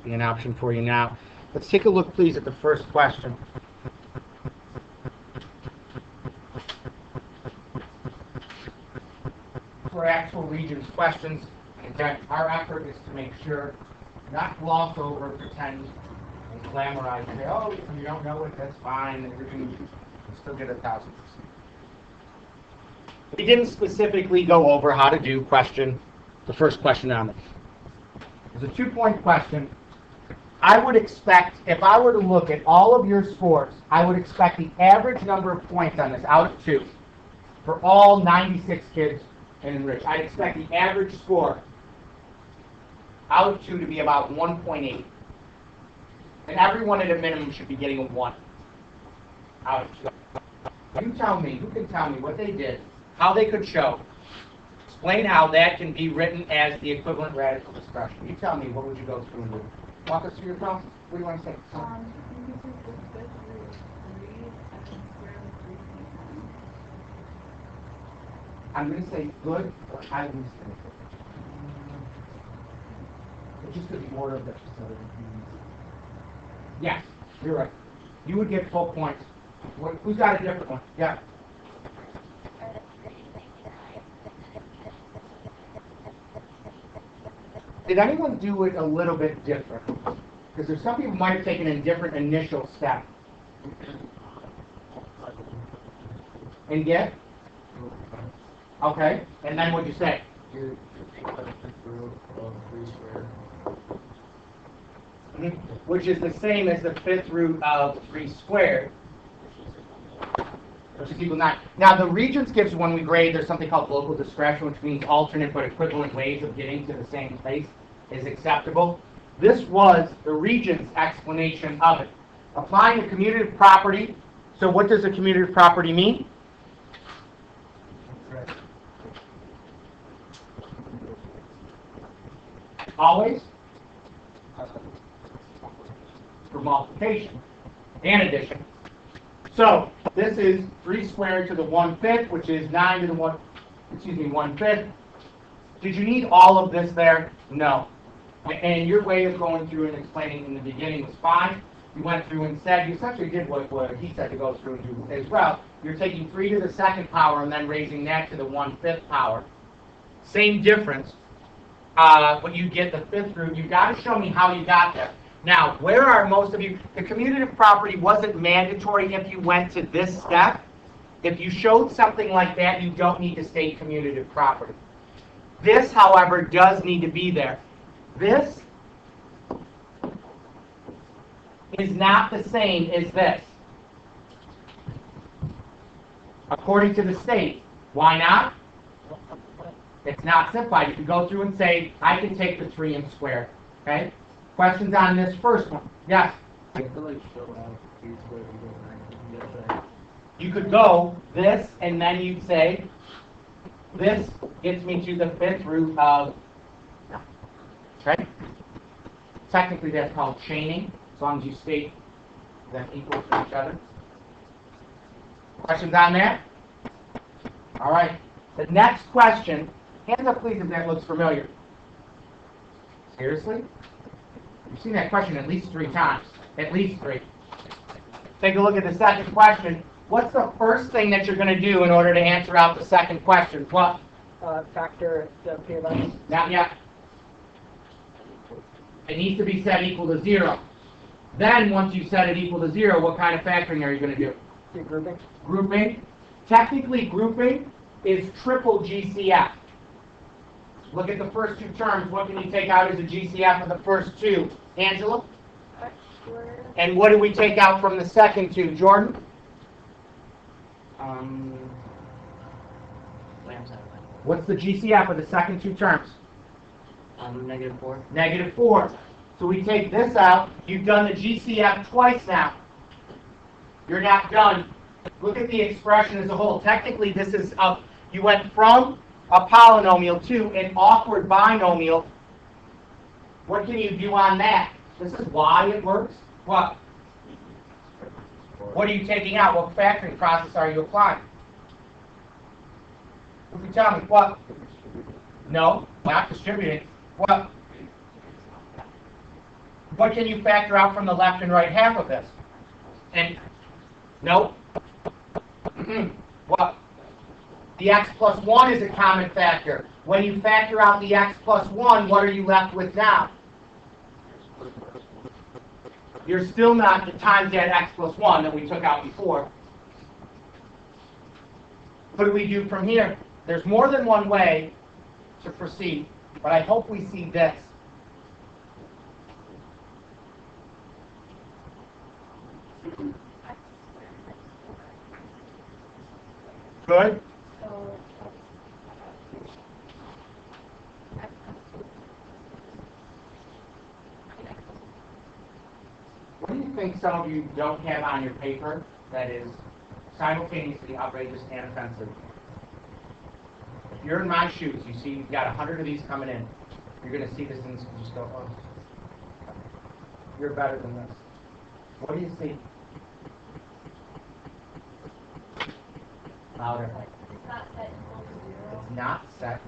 be an option for you now. Let's take a look, please, at the first question. For actual Regents questions, again, our effort is to make sure, not gloss over, pretend, and glamorize, and say, oh, if you don't know it, that's fine, and you can still get 1,000%. We didn't specifically go over how to do the first question on it. It's a 2-point question. I would expect, if I were to look at all of your scores, I would expect the average number of points on this out of 2 for all 96 kids in Enriched. I'd expect the average score out of 2 to be about 1.8. And everyone at a minimum should be getting a 1 out of 2. You tell me, who can tell me what they did, how they could show, explain how that can be written as the equivalent radical expression. You tell me, what would you go through and do? Walk us through your process. What do you want to say? I'm going to say good, or I lose it. It's just because the order of this. Yes, you're right. You would get full points. Who's got a different one? Yeah. Did anyone do it a little bit different? Because there's some people might have taken a different initial step. And get? Okay. And then what'd you say? Which is the same as the 5th root of 3 squared, which is equal to 9. Now, the Regents gives, when we grade, there's something called local discretion, which means alternate but equivalent ways of getting to the same place is acceptable. This was the Regents' explanation of it. Applying the commutative property. So what does a commutative property mean? Always? For multiplication and addition. So this is 3 squared to the 1/5, which is 9 to the 1/5. Did you need all of this there? No. And your way of going through and explaining in the beginning was fine. You went through and said, you essentially did what he said to go through and do as well. You're taking 3 to the 2nd power and then raising that to the 1/5 power. Same difference. But you get the 5th root. You've got to show me how you got there. Now, where are most of you? The commutative property wasn't mandatory if you went to this step. If you showed something like that, you don't need to state commutative property. This, however, does need to be there. This is not the same as this, according to the state. Why not? It's not simplified. You can go through and say, I can take the 3 and square. Okay? Questions on this first one? Yes? You could go this, and then you'd say, this gets me to the 5th root of, okay? Technically, that's called chaining, as long as you state them equal to each other. Questions on that? All right. The next question, hands up please if that looks familiar. Seriously? You've seen that question at least 3 times. At least 3. Take a look at the second question. What's the first thing that you're going to do in order to answer out the second question? What? Factor the PLS. Not yet. It needs to be set equal to 0. Then, once you set it equal to 0, what kind of factoring are you going to do? Grouping. Grouping. Technically, grouping is triple GCF. Look at the first 2 terms. What can you take out as a GCF of the first 2? Angela? And what do we take out from the second 2? Jordan? What's the GCF of the second 2 terms? -4. -4. So we take this out. You've done the GCF twice now. You're not done. Look at the expression as a whole. Technically, this is you went from a polynomial to an awkward binomial. What can you do on that? This is why it works. What? What are you taking out? What factoring process are you applying? Who can tell me? What? No, not distributing. What? what can you factor out from the left and right half of this? And, nope. What? The x plus 1 is a common factor. When you factor out the x plus 1, what are you left with now? You're still not the times that x plus 1 that we took out before. What do we do from here? There's more than one way to proceed, but I hope we see this. Good? What do you think some of you don't have on your paper that is simultaneously outrageous and offensive? If you're in my shoes, you see you've got 100 of these coming in, you're going to see this and just go, oh, you're better than this. What do you see? Louder. It's not set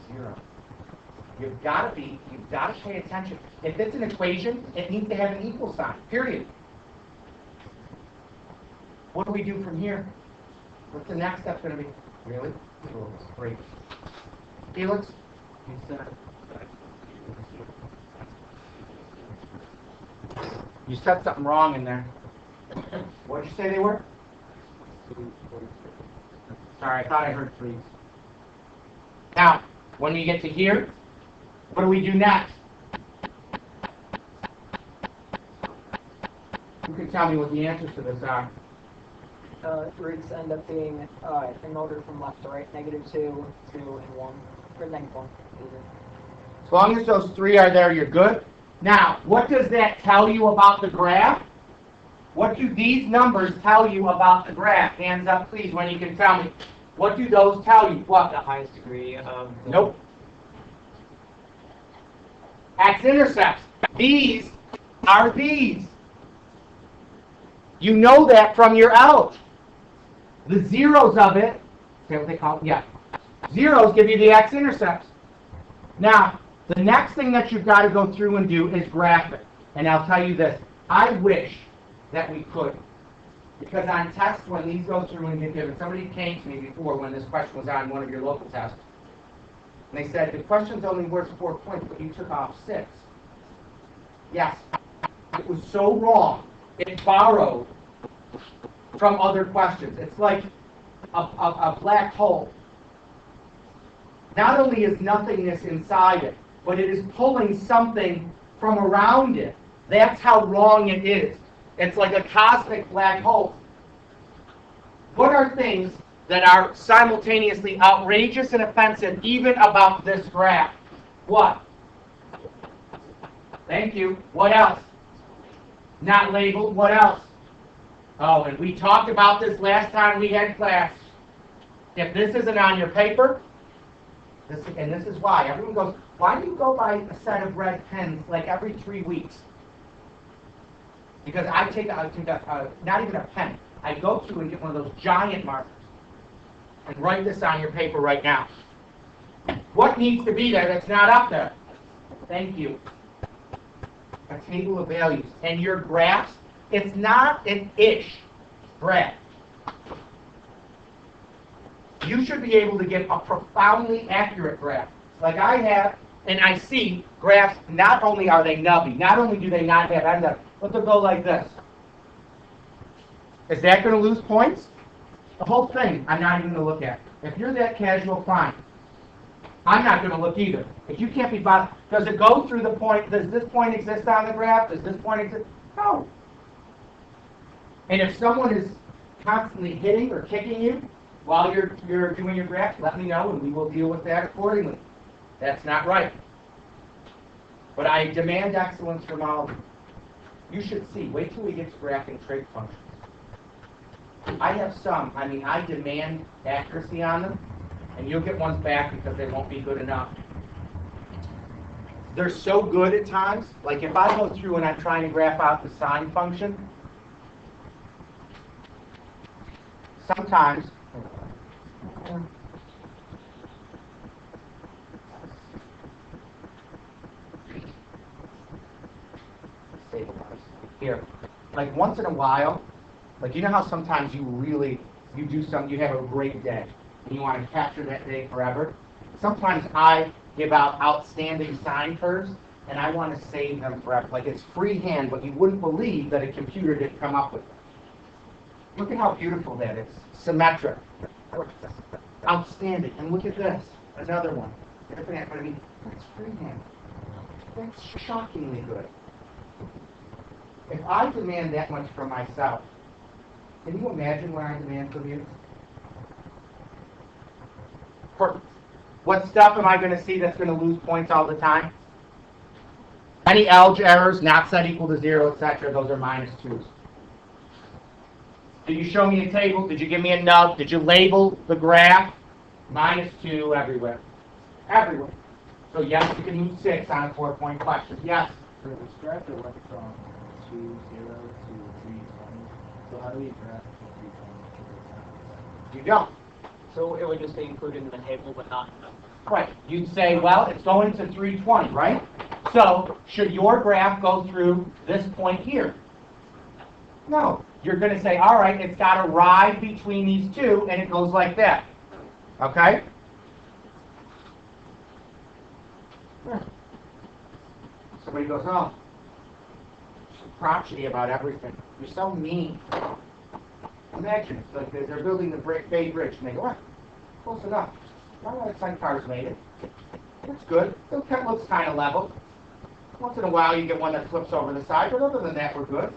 to 0. You've got to pay attention. If it's an equation, it needs to have an equal sign, period. What do we do from here? What's the next step going to be? Really? Great. Felix? You said something wrong in there. What did you say they were? Sorry, I thought I heard 3. Now, when we get to here, what do we do next? Who can tell me what the answers to this are? Roots end up being in order from left to right, -2, 2, and 1. Or -1. As long as those 3 are there, you're good. Now, what does that tell you about the graph? What do these numbers tell you about the graph? Hands up, please, when you can tell me. What do those tell you? What? The highest degree of... Nope. X-intercepts. These are these. You know that from your algebra. The zeros of it, is that what they call it? Yeah. Zeros give you the x-intercepts. Now, the next thing that you've got to go through and do is graph it. And I'll tell you this. I wish that we could. Because on tests, when these go through and get given, somebody came to me before when this question was on one of your local tests. And they said, the question's only worth 4 points, but you took off 6. Yes. It was so wrong. It borrowed from other questions. It's like a black hole. Not only is nothingness inside it, but it is pulling something from around it. That's how wrong it is. It's like a cosmic black hole. What are things that are simultaneously outrageous and offensive even about this graph? What? Thank you. What else? Not labeled. What else? Oh, and we talked about this last time we had class. If this isn't on your paper, and this is why. Everyone goes, why do you go buy a set of red pens like every 3 weeks? Because I take not even a pen. I go through and get one of those giant markers and write this on your paper right now. What needs to be there that's not up there? Thank you. A table of values. And your graphs, it's not an ish graph. You should be able to get a profoundly accurate graph. Like I have, and I see graphs, not only are they nubby, not only do they not have end up, but they'll go like this. Is that going to lose points? The whole thing, I'm not even going to look at. If you're that casual, fine. I'm not going to look either. If you can't be bothered, does it go through the point, does this point exist on the graph? Does this point exist? No. And if someone is constantly hitting or kicking you while you're doing your graph, let me know and we will deal with that accordingly. That's not right. But I demand excellence from all of you. You should see. Wait till we get to graphing trait functions. I have some. I demand accuracy on them, and you'll get ones back because they won't be good enough. They're so good at times. Like if I go through and I'm trying to graph out the sine function, sometimes save it. Here, like once in a while, like you know how sometimes you have a great day and you want to capture that day forever? Sometimes I give out outstanding sine curves and I want to save them forever. Like it's freehand, but you wouldn't believe that a computer didn't come up with it. Look at how beautiful that is. Symmetric. Outstanding. And look at this. Another one. But I mean, that's freehand. That's shockingly good. If I demand that much from myself, can you imagine what I demand from you? Perfect. What stuff am I going to see that's going to lose points all the time? Any algebra errors, not set equal to 0, etc., those are -2s. Did you show me a table? Did you give me a nub? Did you label the graph? -2 everywhere. Everywhere. So yes, you can use 6 on a 4-point question. Yes? For this graph, it went from 2, 0 to 3, 20. So how do we graph from 3, 20 to 3, 10? You don't. So it would just be included in the table, but not in the... Right. You'd say, well, it's going to 320, right? So should your graph go through this point here? No. You're going to say, all right, it's got to ride between these two, and it goes like that. Okay? Somebody goes, oh, so crotchety about everything. You're so mean. Imagine, it's like they're building the Bay Bridge, and they go, ah, close enough. Why not some cars made it? That's good. It looks kind of level. Once in a while, you get one that flips over the side, but other than that, we're good.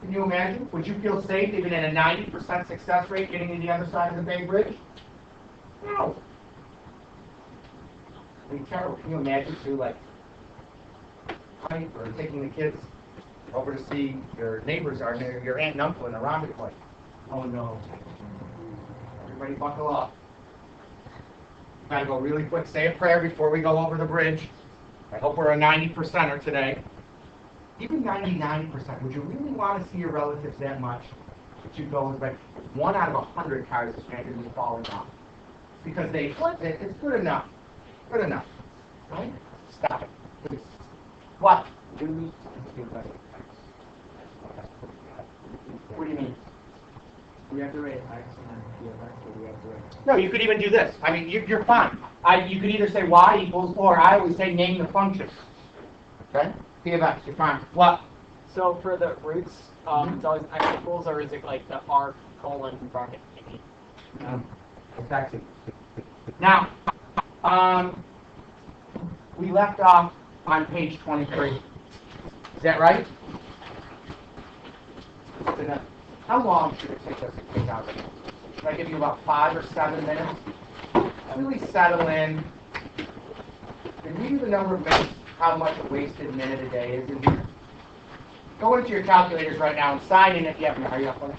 Can you imagine? Would you feel safe even at a 90% success rate getting to the other side of the Bay Bridge? No. I mean, terrible. Can you imagine, too, like, or taking the kids over to see your neighbors, or your aunt and uncle in a rocket plane? Oh, no. Everybody buckle up. Got to go really quick. Say a prayer before we go over the bridge. I hope we're a 90%er today. Even 99%, would you really want to see your relatives that much that you go with, like, 1 out of 100 cars is going to be falling off? Because it's good enough. Good enough. Right? Stop it. Please. What? What do you mean? We have to write x and then dx, or we have to write... No, you could even do this. I mean, you're fine. You could either say y equals, or I always say name the function. Okay? P of x, you're fine. What? So for the roots, it's always x equals, or is it like the r colon bracket? Exactly. Now, we left off on page 23. Is that right? How long should it take us to take out? Should I give you about 5 or 7 minutes? Really settle in. Can we do the number of minutes, how much a wasted minute a day is in here? Go into your calculators right now and sign in if you haven't. Are you up on it?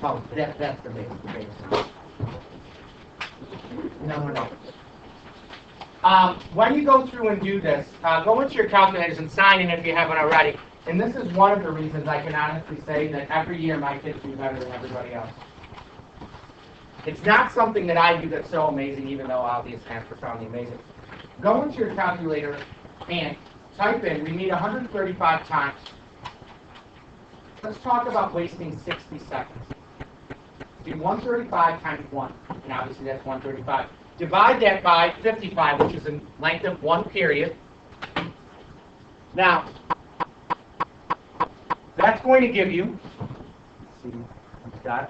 Oh, that's the base. No. When you go through and do this, go into your calculators and sign in if you haven't already. And this is one of the reasons I can honestly say that every year my kids do better than everybody else. It's not something that I do that's so amazing, even though obvious answers sound amazing. Go into your calculator and type in, we need 135 times. Let's talk about wasting 60 seconds. Do 135 times 1, and obviously that's 135. Divide that by 55, which is the length of one period. Now, that's going to give you, let's see,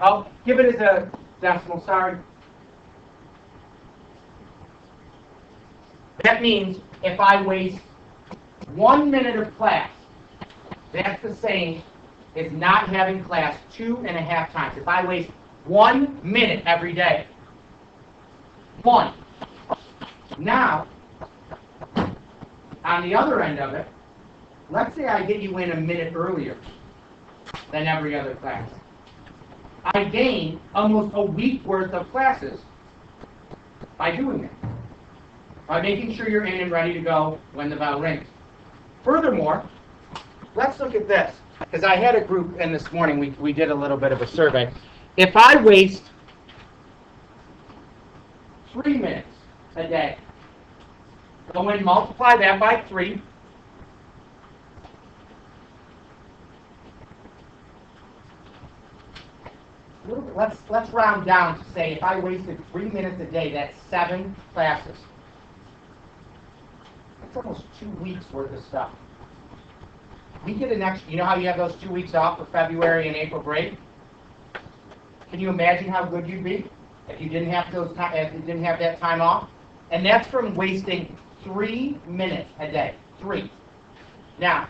oh, give it as a decimal, sorry. That means if I waste 1 minute of class, that's the same as not having class 2.5 times. If I waste 1 minute every day, 1. Now, on the other end of it, let's say I get you in a minute earlier than every other class. I gain almost a week worth of classes by doing that, by making sure you're in and ready to go when the bell rings. Furthermore, let's look at this, because I had a group in this morning, we did a little bit of a survey. If I waste 3 minutes a day, Go and multiply that by 3. Let's round down to say if I wasted 3 minutes a day, that's 7 classes. That's almost 2 weeks worth of stuff. We get an extra, you know how you have those 2 weeks off for February and April break? Can you imagine how good you'd be if you didn't have if you didn't have that time off? And that's from wasting 3 minutes a day. 3. Now,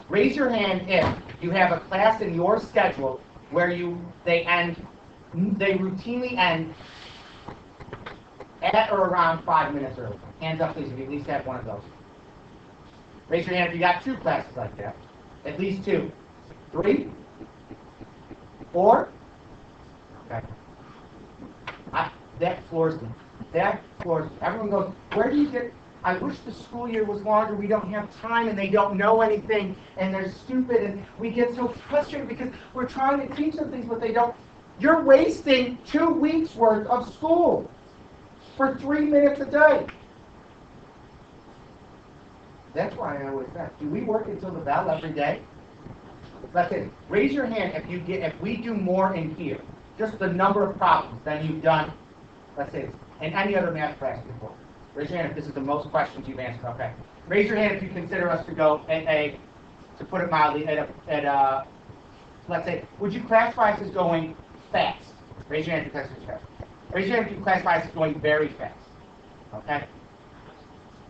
raise your hand if you have a class in your schedule where they routinely end at or around 5 minutes early. Hands up, please, if you at least have one of those. Raise your hand if you got 2 classes like that. At least 2. 3? 4? Okay. That floors me. That floors me. Everyone goes, where do you get... I wish the school year was longer. We don't have time, and they don't know anything, and they're stupid, and we get so frustrated because we're trying to teach them things, but they don't. You're wasting 2 weeks' worth of school for 3 minutes a day. That's why I always ask, do we work until the bell every day? That's it. Raise your hand if we do more in here, just the number of problems than you've done, let's say, in any other math class before. Raise your hand if this is the most questions you've answered. Okay. Raise your hand if you consider us to go to put it mildly, let's say, would you classify us as going fast? Raise your hand if you classify us fast. Raise your hand if you classify us as going very fast. Okay?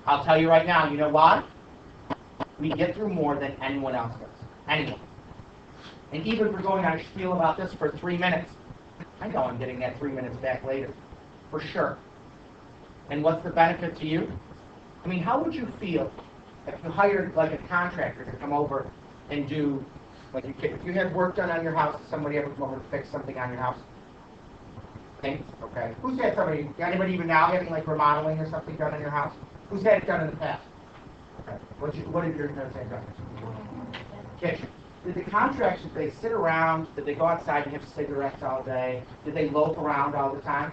I'll tell you right now, you know why? We get through more than anyone else does. Anyone. And even if we're going on a spiel about this for 3 minutes, I know I'm getting that 3 minutes back later. For sure. And what's the benefit to you? I mean, how would you feel if you hired like a contractor to come over and do, like if you had work done on your house, somebody ever come over to fix something on your house? Thanks. Okay. Who's had anybody even now having like remodeling or something done on your house? Who's had it done in the past? Okay. What did your parents have done? Kitchen. Did the contractors, did they sit around? Did they go outside and have cigarettes all day? Did they loaf around all the time?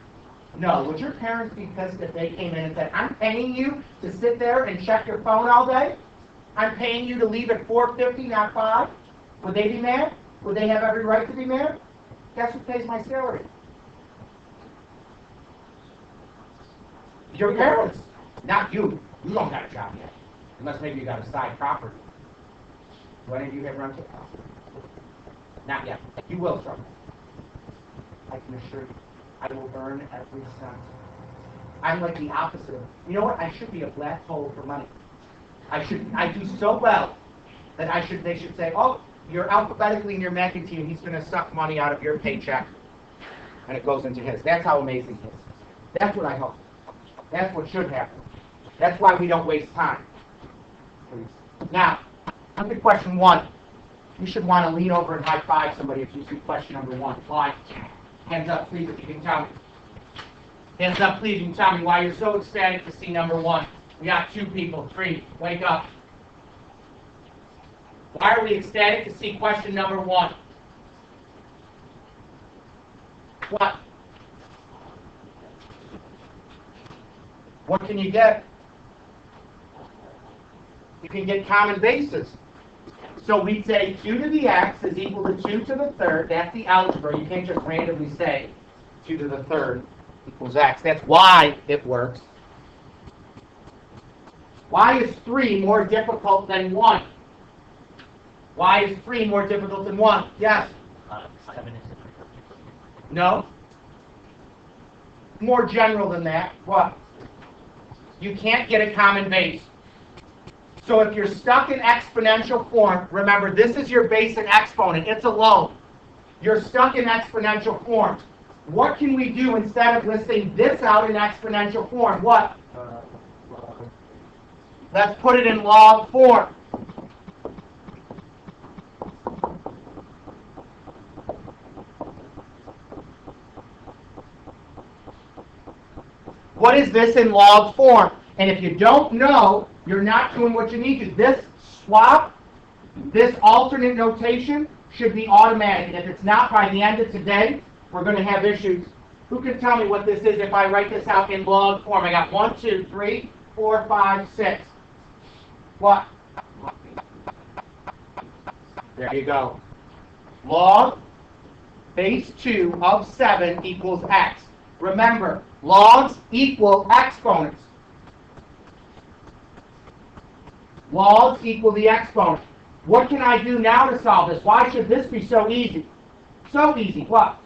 No. Would your parents be pissed if they came in and said, I'm paying you to sit there and check your phone all day? I'm paying you to leave at 4:50, not 5? Would they be mad? Would they have every right to be mad? Guess who pays my salary? Your parents. Not you. You don't got a job yet. Unless maybe you got a side property. Do any of you have rental property? Not yet. You will struggle. I can assure you. I will earn every cent. I'm like the opposite of, you know what? I should be a black hole for money. I do so well that they should say, oh, you're alphabetically in your Mackey team, he's going to suck money out of your paycheck. And it goes into his. That's how amazing he is. That's what I hope. That's what should happen. That's why we don't waste time. Please. Now, look at question 1. You should want to lean over and high five somebody if you see question number 1. Why? Hands up, please, if you can tell me. Hands up, please, you can tell me why you're so ecstatic to see number 1. We got 2 people. 3. Wake up. Why are we ecstatic to see question number 1? What? What can you get? You can get common bases. So we'd say 2 to the x is equal to 2 to the third. That's the algebra. You can't just randomly say 2 to the third equals x. That's why it works. Why is 3 more difficult than 1? Why is 3 more difficult than 1? Yes? 7 is different. No? More general than that. What? You can't get a common base. So if you're stuck in exponential form, remember this is your base and exponent. It's alone. You're stuck in exponential form. What can we do instead of listing this out in exponential form? What? Let's put it in log form. What is this in log form? And if you don't know, you're not doing what you need to. This swap, this alternate notation should be automatic. And if it's not, by the end of today, we're going to have issues. Who can tell me what this is if I write this out in log form? I got 1, 2, 3, 4, 5, 6. What? There you go. Log base 2 of 7 equals x. Remember, logs equal exponents. Logs equal the exponent. What can I do now to solve this? Why should this be so easy? So easy. What?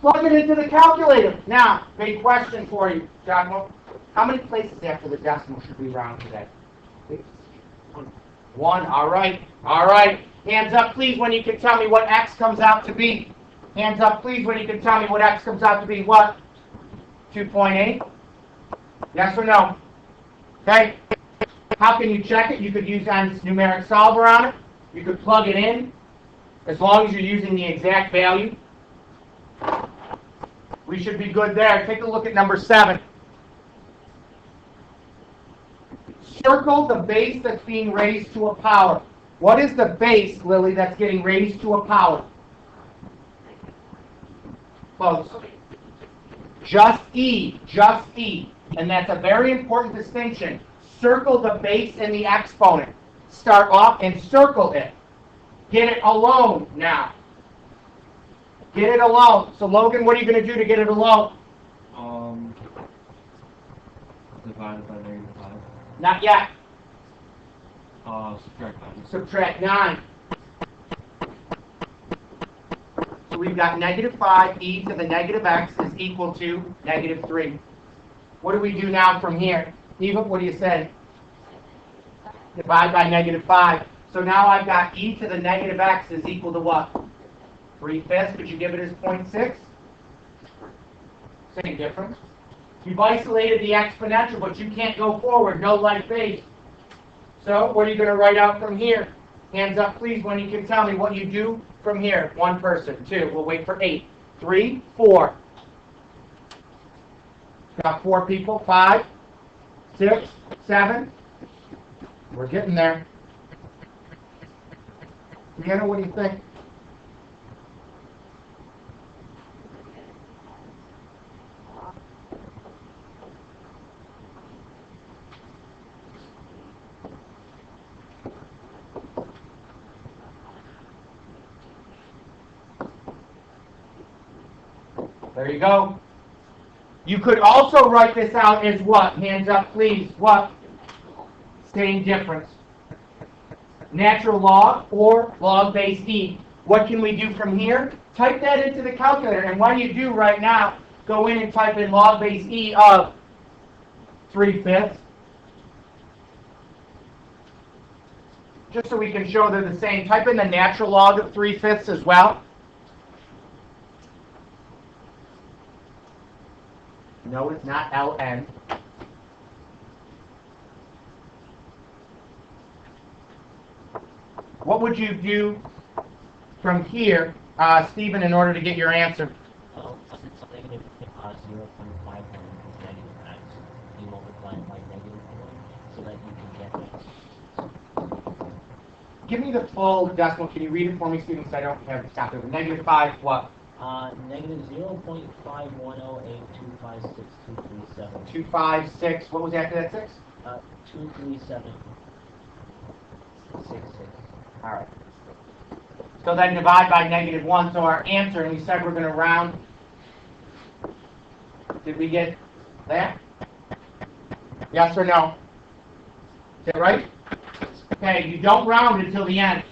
Plug it into the calculator. Now, big question for you, John. How many places after the decimal should we round today? 1. All right. All right. Hands up, please, when you can tell me what x comes out to be. Hands up, please, when you can tell me what x comes out to be. What? 2.8? Yes or no? Okay. How can you check it? You could use N's numeric solver on it. You could plug it in, as long as you're using the exact value. We should be good there. Take a look at number 7. Circle the base that's being raised to a power. What is the base, Lily, that's getting raised to a power? Close. Just E. Just E. And that's a very important distinction. Circle the base and the exponent. Start off and circle it. Get it alone now. Get it alone. So Logan, what are you going to do to get it alone? Divided by -5. Not yet. Subtract 9. Subtract 9. So we've got -5 e to the negative x is equal to -3. What do we do now from here? Eva, what do you say? Divide by -5. So now I've got e to the negative x is equal to what? 3/5. Could you give it as 0.6? Same difference. You've isolated the exponential, but you can't go forward. No like base. So what are you going to write out from here? Hands up, please, when you can tell me what you do from here. 1 person. 2. We'll wait for 8. 3, 4. Got 4 people. 5, 6, 7. We're getting there. Deanna, what do you think? There you go. You could also write this out as what? Hands up, please. What? Same difference. Natural log or log base e. What can we do from here? Type that into the calculator. And when you do right now, go in and type in log base e of 3/5. Just so we can show they're the same. Type in the natural log of 3/5 as well. No, it's not ln. What would you do from here, Stephen, in order to get your answer? Since negative 0.51 is negative x, you multiply it by -1 so that you can get Give me the full decimal. Can you read it for me, Stephen, so I don't have it stopped over? -5 what? Negative 0.5108256237. 256. What was after that 6? 23766. All right. So then divide by -1. So our answer, and we said we're going to round. Did we get that? Yes or no? Is that right? Okay, you don't round until the end.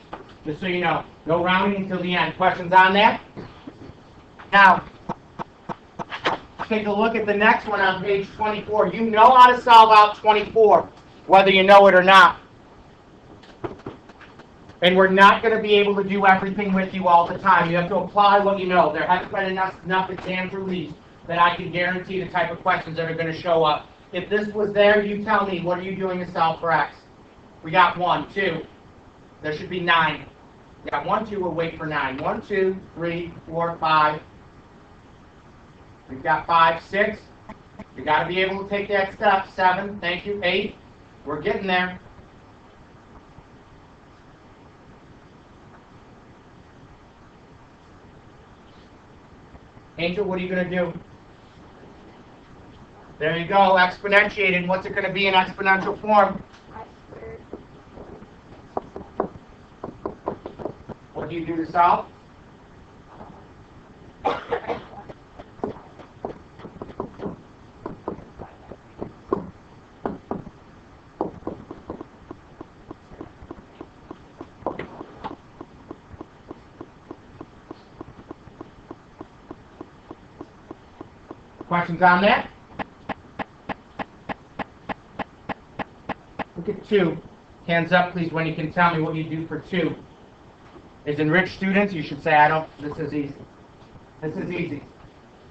Just so you know. No rounding until the end. Questions on that? Now, take a look at the next one on page 24. You know how to solve out 24, whether you know it or not. And we're not going to be able to do everything with you all the time. You have to apply what you know. There hasn't been enough exams released that I can guarantee the type of questions that are going to show up. If this was there, you tell me, what are you doing to solve for x? We got 1, 2. There should be 9. We got 1, 2. We'll wait for 9. 1, 2, 3, 4, 5. We've got 5, 6. You got to be able to take that step. 7. Thank you. 8. We're getting there. Angel, what are you going to do? There you go, exponentiated. What's it going to be in exponential form? What do you do to solve? Questions on that? Look at 2. Hands up, please, when you can tell me what you do for 2. As enriched students, you should say, I don't, this is easy. This is easy.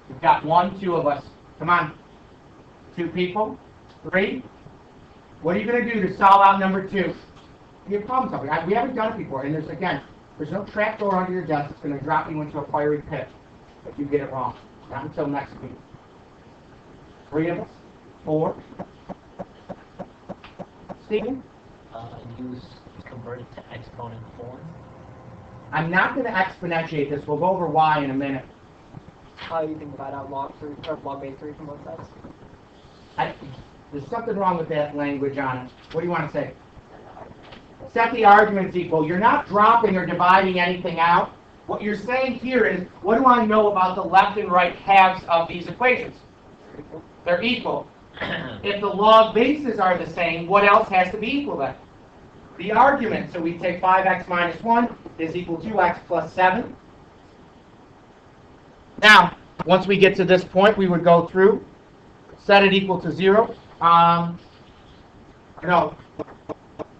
We've got 1, 2 of us. Come on. 2 people. 3. What are you going to do to solve out number 2? Your problem solving. We haven't done it before, and there's no trap door under your desk that's going to drop you into a fiery pit if you get it wrong. Not until next week. 3 of us? 4? Stephen? Use convert it to exponent form. I'm not going to exponentiate this. We'll go over y in a minute. How do you think about out log 3 or log base 3 from both sides? There's something wrong with that language on it. What do you want to say? Set the arguments equal. You're not dropping or dividing anything out. What you're saying here is, what do I know about the left and right halves of these equations? They're equal. If the log bases are the same, what else has to be equal then? The argument. So we take 5x minus 1 is equal to 2x plus 7. Now, once we get to this point, we would go through, set it equal to 0. No,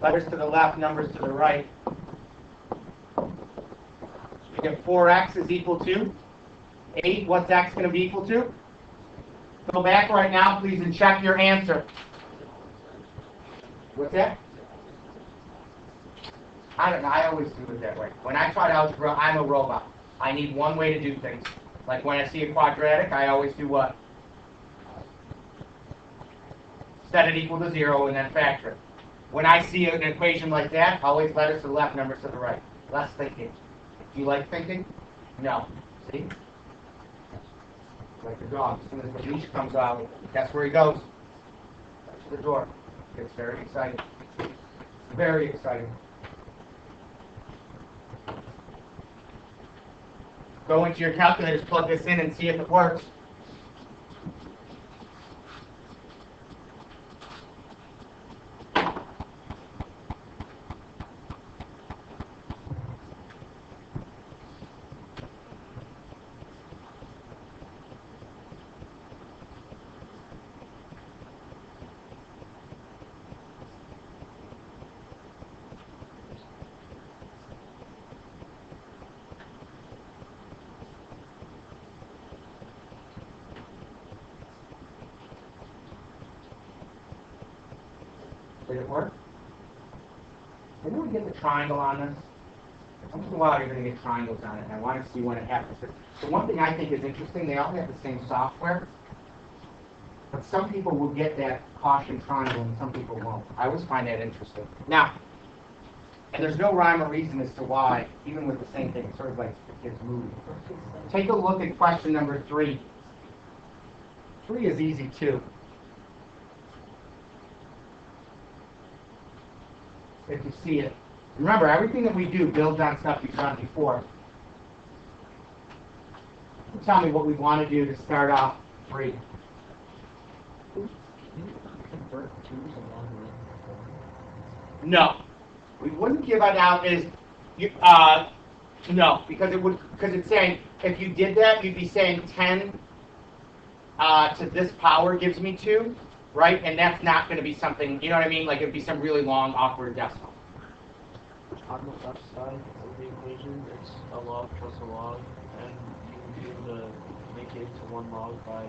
letters to the left, numbers to the right. We get 4x is equal to 8. What's x going to be equal to? Go back right now, please, and check your answer. What's that? I don't know. I always do it that way. When I try algebra, I'm a robot. I need one way to do things. Like when I see a quadratic, I always do what? Set it equal to 0 and then factor it. When I see an equation like that, always letters to the left, numbers to the right. Less thinking. Do you like thinking? No. See? Like the dog. As soon as the leash comes out, guess where he goes? To the door. Gets very excited. Very exciting. Go into your calculators, plug this in, and see if it works. Did it work? Didn't we get the triangle on this? Once in a while you're going to get triangles on it, and I want to see when it happens. The one thing I think is interesting, they all have the same software, but some people will get that caution triangle and some people won't. I always find that interesting. Now, and there's no rhyme or reason as to why, even with the same thing, it's sort of like the kids' movie. Take a look at question number 3. 3 is easy too. If you see it. Remember, everything that we do builds on stuff you've done before. Tell me what we want to do to start off 3. Convert 2 to logarithm form. No. We wouldn't give it out as no, because it's saying if you did that, you'd be saying 10 to this power gives me 2. Right? And that's not going to be something, you know what I mean? Like, it'd be some really long, awkward decimal. On the left side of the equation, it's a log plus a log, and you can be able to make it to 1 log by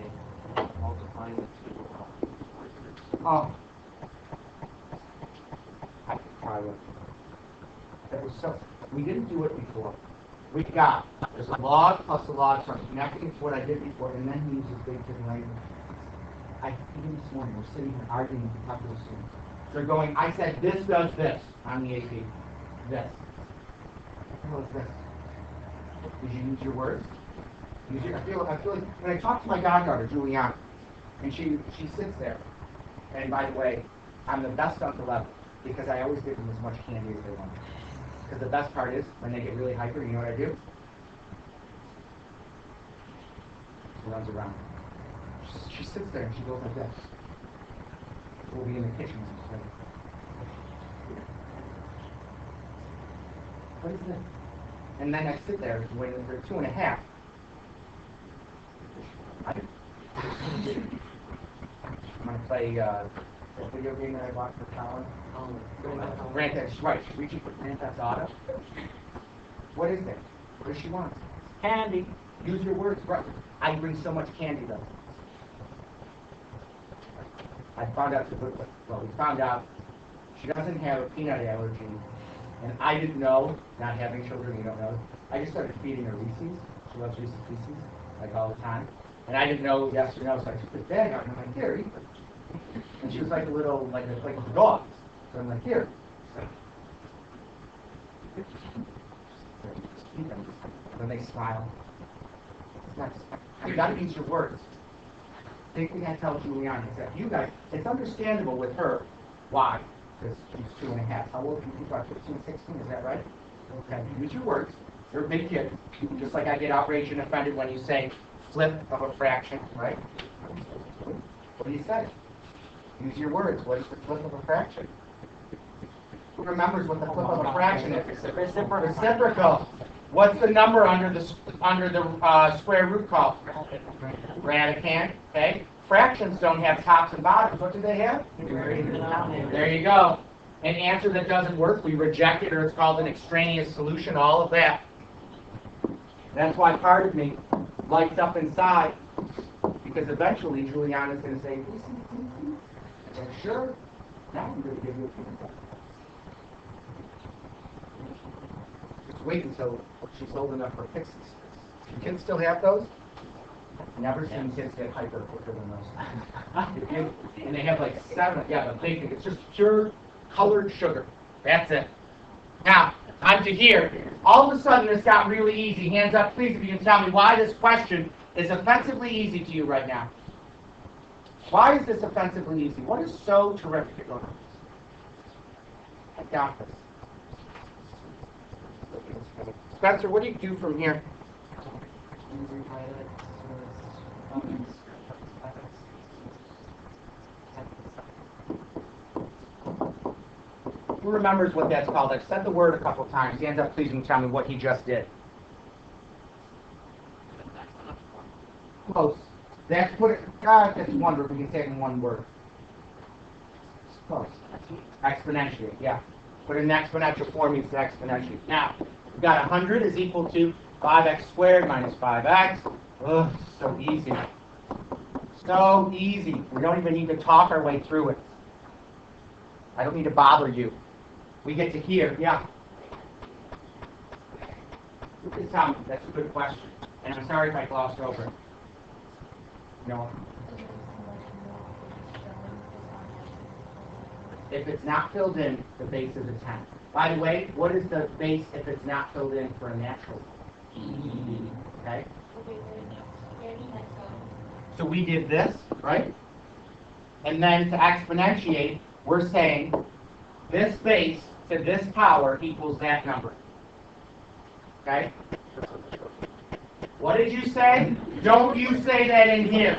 multiplying the 2. Oh. I could try it. That was so, we didn't do it before. We got, there's a log plus a log, so I'm connecting it to what I did before, and then he uses big different language. Even this morning, we're sitting here arguing with the calculus students. They're going, I said this does this on the AP. This. What is this? Did you use your words? I feel like when I talk to my goddaughter, Juliana, And she sits there. And by the way, I'm the best uncle ever because I always give them as much candy as they want. Because the best part is, when they get really hyper, you know what I do? She runs around. She sits there and she goes like this. We'll be in the kitchen when she's ready. What is this? And then I sit there when they're 2.5. I'm going to play a video game that I bought for Colin. Grand Theft, right, she's reaching for Grand Theft Auto. What is that? What does she want? Candy. Use your words, right. I bring so much candy though. I found out, we found out she doesn't have a peanut allergy. And I didn't know, not having children, you don't know. I just started feeding her Reese's. She loves Reese's Pieces, like all the time. And I didn't know yes or no, so I took the bag out and I'm like, here, eat them. And she was like a little, like a dog. So I'm like, here. Eat them. Then they smile. It's nice. You gotta use your words. They can't tell Juliana. Except you guys, it's understandable with her. Why? Because she's 2.5. How old are you? About 15, 16, is that right? Okay, use your words. You're a big kid. Just like I get outraged and offended when you say flip of a fraction, right? What do you say? Use your words. What is the flip of a fraction? Who remembers what the flip of a fraction is? Reciprocal. What's the number under the square root called? Radicand. Okay. Fractions don't have tops and bottoms. What do they have? There you go. An answer that doesn't work, we reject it, or it's called an extraneous solution. All of that. That's why part of me lights up inside, because eventually Juliana's going to say, "Are you sure? Now I'm going to give you a feedback." Just wait until she's old enough for pixies. Do kids still have those? Never seen kids get hyper quicker than those. And they have like 7, the big thing. It's just pure colored sugar. That's it. Now, on to here. All of a sudden, this got really easy. Hands up, please, if you can tell me why this question is offensively easy to you right now. Why is this offensively easy? What is so terrific about this? I got this. Spencer, what do you do from here? Who remembers what that's called? I've said the word a couple times. Hands up, please, and tell me what he just did. Close. That's put it. God, that's wonderful. We can say it in one word. Close. Exponentiate. Yeah. Put it in exponential form means to exponentiate. Now, we've got 100 is equal to 5x squared minus 5x. Ugh, so easy. So easy. We don't even need to talk our way through it. I don't need to bother you. We get to here. Yeah. You can tell me. That's a good question. And I'm sorry if I glossed over it. No. If it's not filled in, the base is a 10. By the way, what is the base if it's not filled in for a natural? Okay? So we did this, right? And then to exponentiate, we're saying this base to this power equals that number. Okay? What did you say? Don't you say that in here.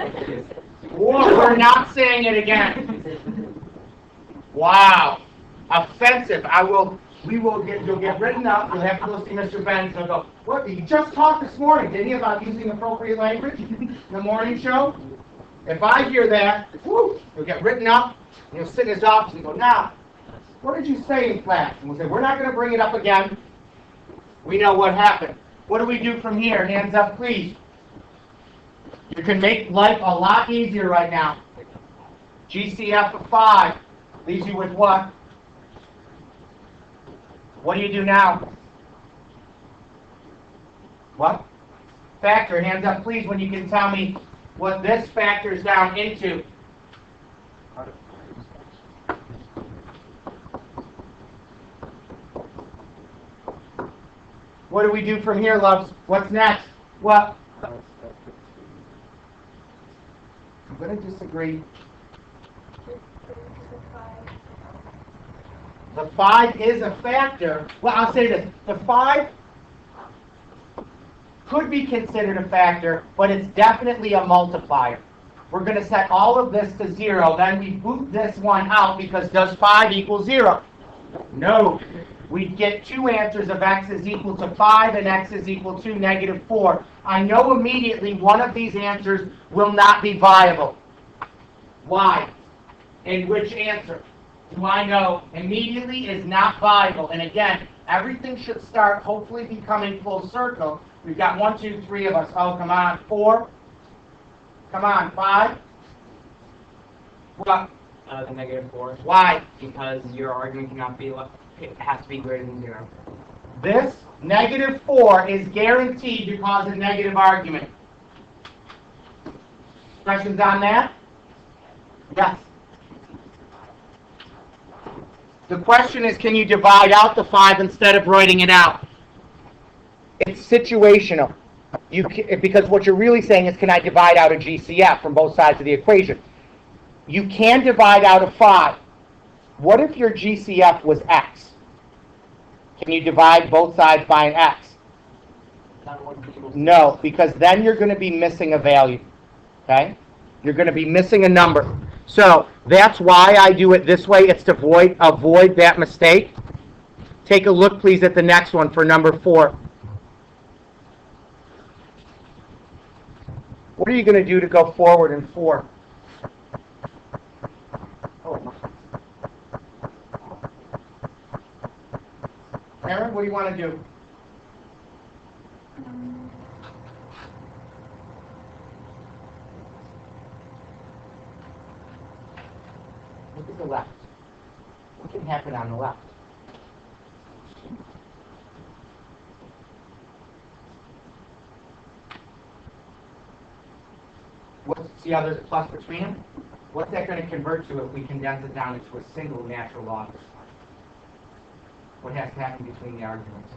Whoa, we're not saying it again. Wow. Offensive. You'll get written up. You'll have to go see Mr. Benz and go, what, you just talked this morning, didn't you, about using appropriate language in the morning show? If I hear that, whoo, you'll get written up, and you'll sit in his office and go, now, what did you say in class? And we'll say, we're not going to bring it up again. We know what happened. What do we do from here? Hands up, please. You can make life a lot easier right now. GCF of 5 leaves you with what? What do you do now? What? Factor. Hands up, please, when you can tell me what this factors down into. What do we do from here, loves? What's next? What? I'm going going to disagree. The 5 is a factor. Well, I'll say this. The 5 could be considered a factor, but it's definitely a multiplier. We're going to set all of this to 0. Then we boot this one out because does 5 equal 0? No. We get two answers of x is equal to 5 and x is equal to -4. I know immediately one of these answers will not be viable. Why? In which answer? Do I know immediately is not viable? And again, everything should start hopefully becoming full circle. We've got 1, 2, 3 of us. Oh, come on. 4. Come on. 5. What? The -4. Why? Because your argument cannot be, it has to be greater than 0. This -4 is guaranteed to cause a negative argument. Questions on that? Yes. The question is, can you divide out the 5 instead of writing it out? It's situational. Because what you're really saying is, can I divide out a GCF from both sides of the equation? You can divide out a 5. What if your GCF was x? Can you divide both sides by an x? No, because then you're going to be missing a value. Okay? You're going to be missing a number. So that's why I do it this way. It's to avoid that mistake. Take a look, please, at the next one for number 4. What are you going to do to go forward in 4? Oh. Aaron, what do you want to do? Look at the left. What can happen on the left? See how there's a plus between them? What's that going to convert to if we condense it down into a single natural log? What has to happen between the arguments?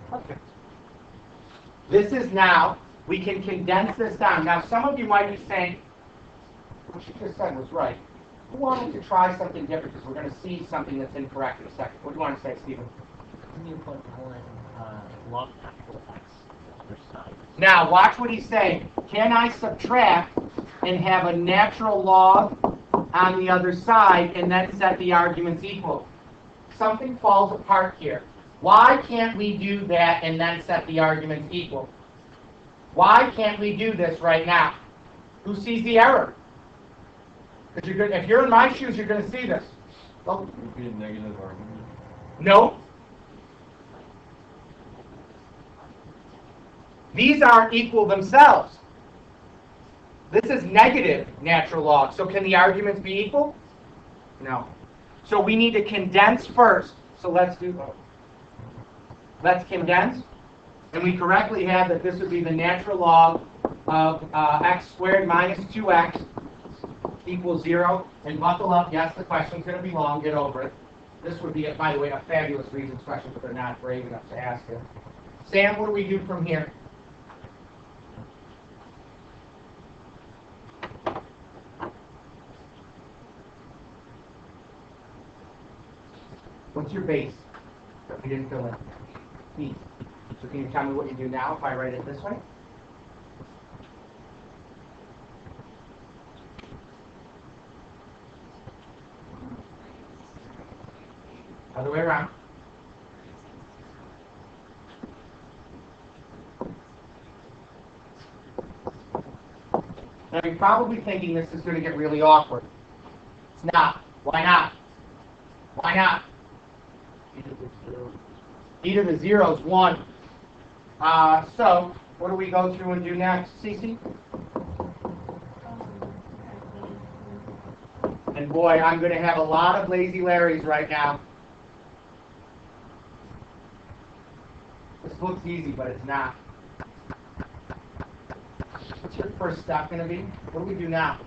Perfect. This is now, we can condense this down. Now, some of you might be saying, what you just said was right. We wanted to try something different because we're going to see something that's incorrect in a second. What do you want to say, Stephen? Can you put log factor x on the other side? Now, watch what he's saying. Can I subtract and have a natural log on the other side and then set the arguments equal? Something falls apart here. Why can't we do that and then set the arguments equal? Why can't we do this right now? Who sees the error? Because if you're in my shoes, you're going to see this. Oh. Would be a negative argument. No. These aren't equal themselves. This is negative natural log. So can the arguments be equal? No. So we need to condense first. So let's condense. And we correctly have that this would be the natural log of x squared minus 2x equals 0. And buckle up. Yes, the question's going to be long. Get over it. This would be, by the way, a fabulous reasons question, but they're not brave enough to ask it. Sam, what do we do from here? What's your base that we didn't fill in? B. So can you tell me what you do now if I write it this way? Other way around. Now you're probably thinking this is going to get really awkward. It's not. Why not? Why not? E to the 0 is 1. So, what do we go through and do next, Cece? And boy, I'm going to have a lot of lazy Larrys right now. This looks easy, but it's not. What's your first step going to be? What do we do now?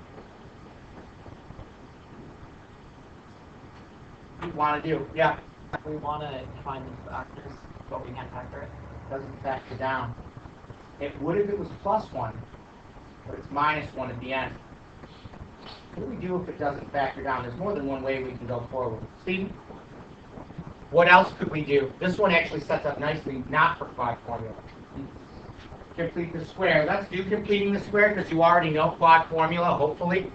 What do you want to do? Yeah. We want to find the factors, but we can't factor it. Doesn't factor down. It would if it was plus 1, but it's minus 1 at the end. What do we do if it doesn't factor down? There's more than one way we can go forward. Steve? What else could we do? This one actually sets up nicely, not for quad formula. Complete the square. Let's do completing the square because you already know quad formula, hopefully.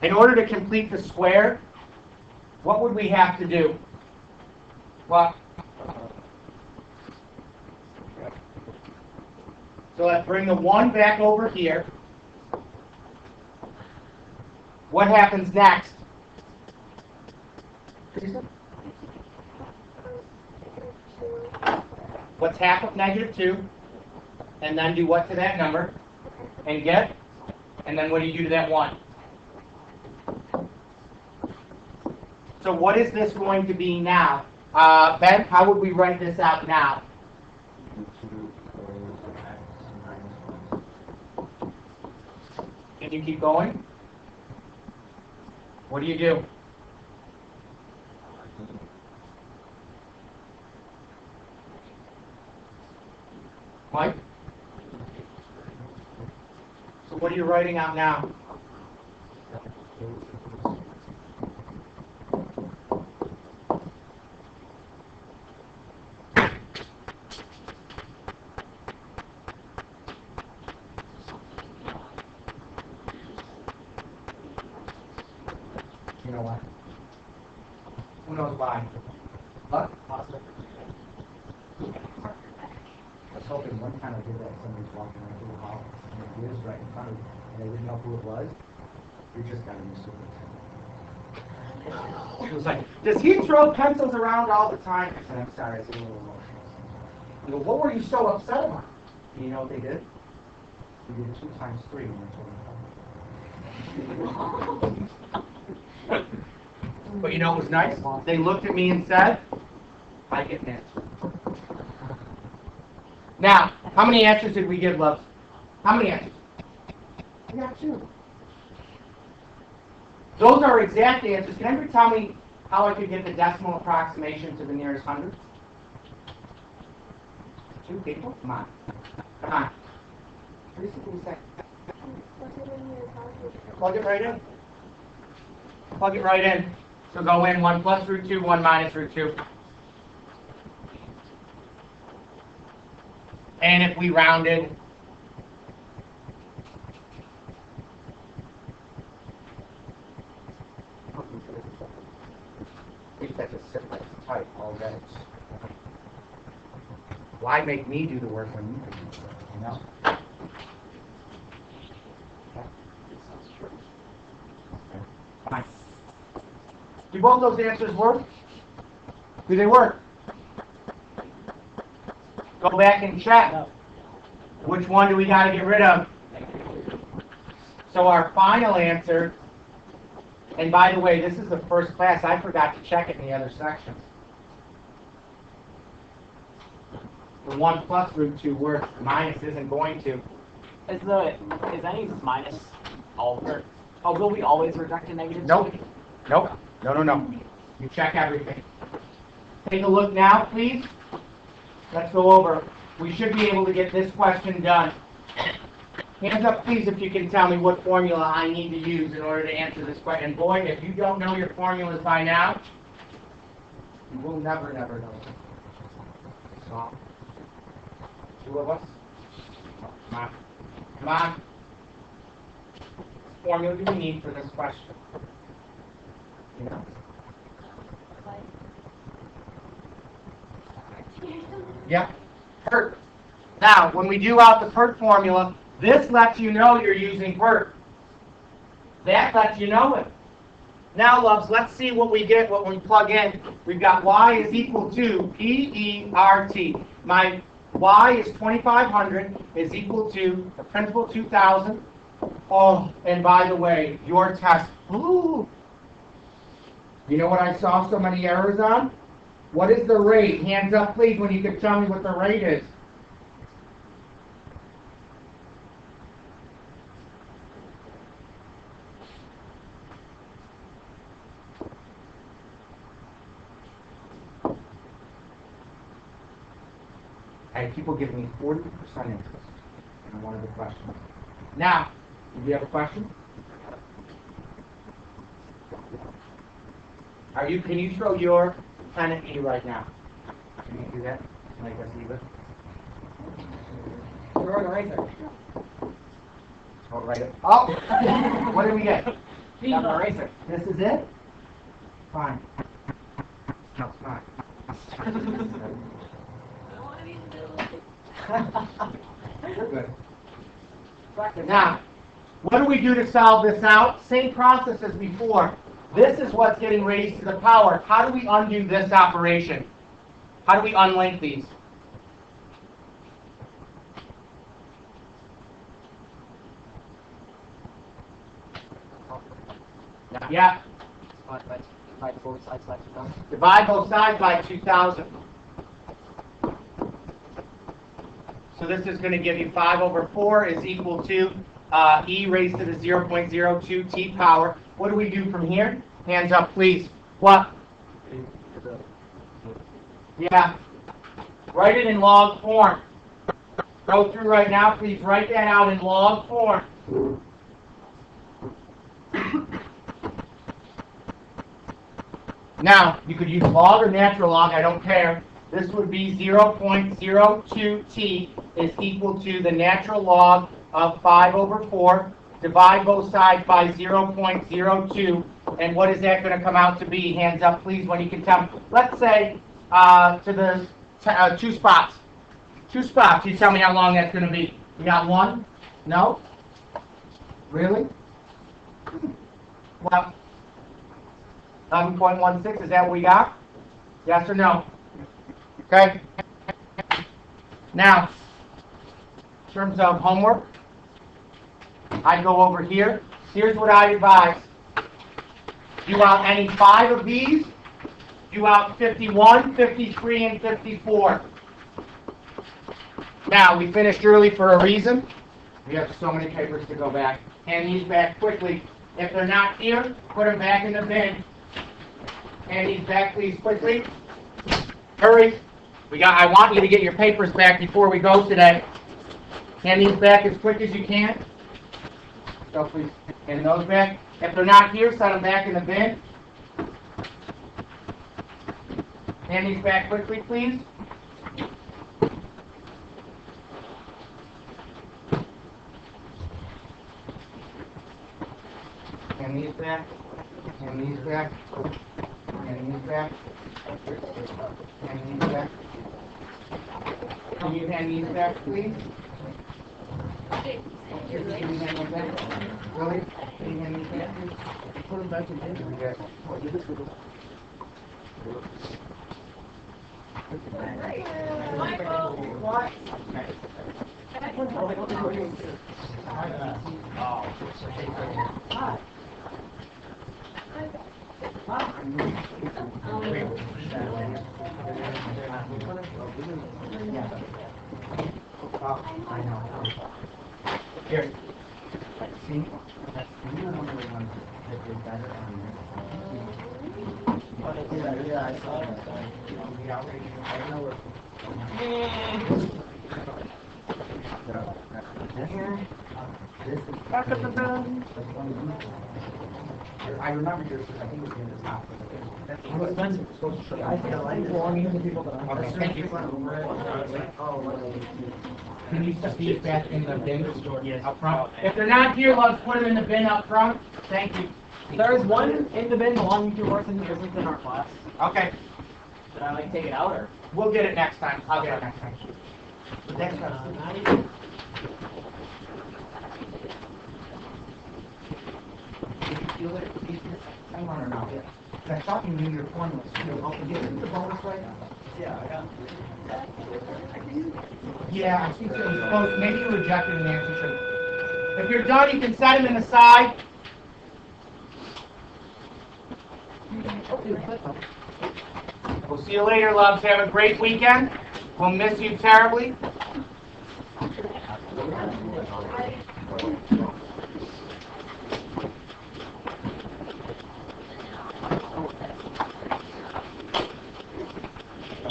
In order to complete the square, what would we have to do? Well, so let's bring the 1 back over here. What happens next? What's half of -2? And then do what to that number? And get? And then what do you do to that 1? So what is this going to be now? Ben, how would we write this out now? Can you keep going? What do you do? Mike? So what are you writing out now? You know what? Who knows why? What? Positive. I was hoping one time I did that, somebody's walking right through the hall, and it was right in front of me, and they didn't know who it was. We just got a new superintendent. It was like, does he throw pencils around all the time? I said, I'm sorry, I was a little emotional. I go, what were you so upset about? And you know what they did? They did 2 times 3 when I told them. But you know what was nice? They looked at me and said, I get an answer. Now, how many answers did we give, Loves? How many answers? We got 2. Those are exact answers. Can anybody tell me how I could get the decimal approximation to the nearest hundred? 2 people? Come on. Come on. 3 seconds. Plug it right in. Plug it right in. So go in 1 plus root 2, 1 minus root 2. And if we rounded, if that's a simple type already. Why make me do the work when you can do the work? You know? Fine. Do both those answers work? Do they work? Go back and check. No. Which one do we got to get rid of? So our final answer, and by the way, this is the first class. I forgot to check it in the other section. The 1 plus root 2 works. The minus isn't going to. Is any minus over? Oh, will we always reject a negative? Nope. Nope. No. You check everything. Take a look now, please. Let's go over. We should be able to get this question done. Hands up, please, if you can tell me what formula I need to use in order to answer this question. And boy, if you don't know your formulas by now, you will never know. So, 2 of us. Come on. Come on. What formula do we need for this question? You know? Yep. PERT. Now, when we do out the PERT formula, this lets you know you're using PERT. That lets you know it. Now, Loves, let's see what we get when we plug in. We've got y is equal to PERT. My y is 2,500 is equal to the principal 2,000. Oh, and by the way, your test. Ooh. You know what I saw so many errors on? What is the rate? Hands up, please, when you can tell me what the rate is. I had people giving me 40% interest. on one of the questions. Now, do you have a question? Can you throw your pen at me right now? Can you do that? Make us leave it? Throw an eraser. Oh, right. Oh! What did we get? Got an eraser. This is it? Fine. No, it's not. You're good. Now, what do we do to solve this out? Same process as before. This is what's getting raised to the power. How do we undo this operation? How do we unlink these? Not yet. Divide both sides by 2,000. Divide both sides by 2,000. So this is going to give you 5 over 4 is equal to e raised to the 0.02 t power. What do we do from here? Hands up, please. What? Yeah. Write it in log form. Go through right now, please write that out in log form. Now, you could use log or natural log, I don't care. This would be 0.02t is equal to the natural log of 5 over 4. Divide both sides by 0.02. And what is that going to come out to be? Hands up, please, when you can tell me. Let's say to the 2 spots. 2 spots. You tell me how long that's going to be. You got 1? No? Really? Well, 11.16, is that what we got? Yes or no? Okay. Now, in terms of homework, I go over here. Here's what I advise. Do out any 5 of these. Do out 51, 53, and 54. Now, we finished early for a reason. We have so many papers to go back. Hand these back quickly. If they're not here, put them back in the bin. Hand these back, please, quickly. Hurry. I want you to get your papers back before we go today. Hand these back as quick as you can. So please, hand those back. If they're not here, set them back in the bin. Hand these back quickly, please. Hand these back. Hand these back. Hand these back. Hand these back. Can you hand these back, please? Can you hand them back? Really? Can you hand these back, please? Put them back in the bin. Michael! What? I know. Here. See? You're one of the ones that did better on this. Yeah, I saw that. The outrage. I know it. I remember yours, I think it was in the top. That's expensive. I think I like belonging to people that I'm. Okay, thank you. Can you set these back in the bin up front? If they're not here, let's put them in the bin up front. Thank you. There is one in the bin belonging to works and business in our class. Okay, Should I take it out or? we'll get it next time. I'll get it next time. The next time. Did you feel it easier? I want to know. I thought you knew your formulas too. Okay, is it the bonus right now? Yeah, I got it. Yeah, I think so. You're supposed, maybe you rejected an answer. If you're done, you can set them in the side. We'll see you later, loves. Have a great weekend. We'll miss you terribly.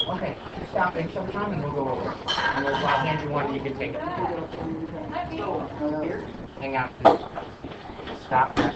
Okay, stop and show time and we'll go over. I'll hand you one, you can take it. Hang out, please. Stop this.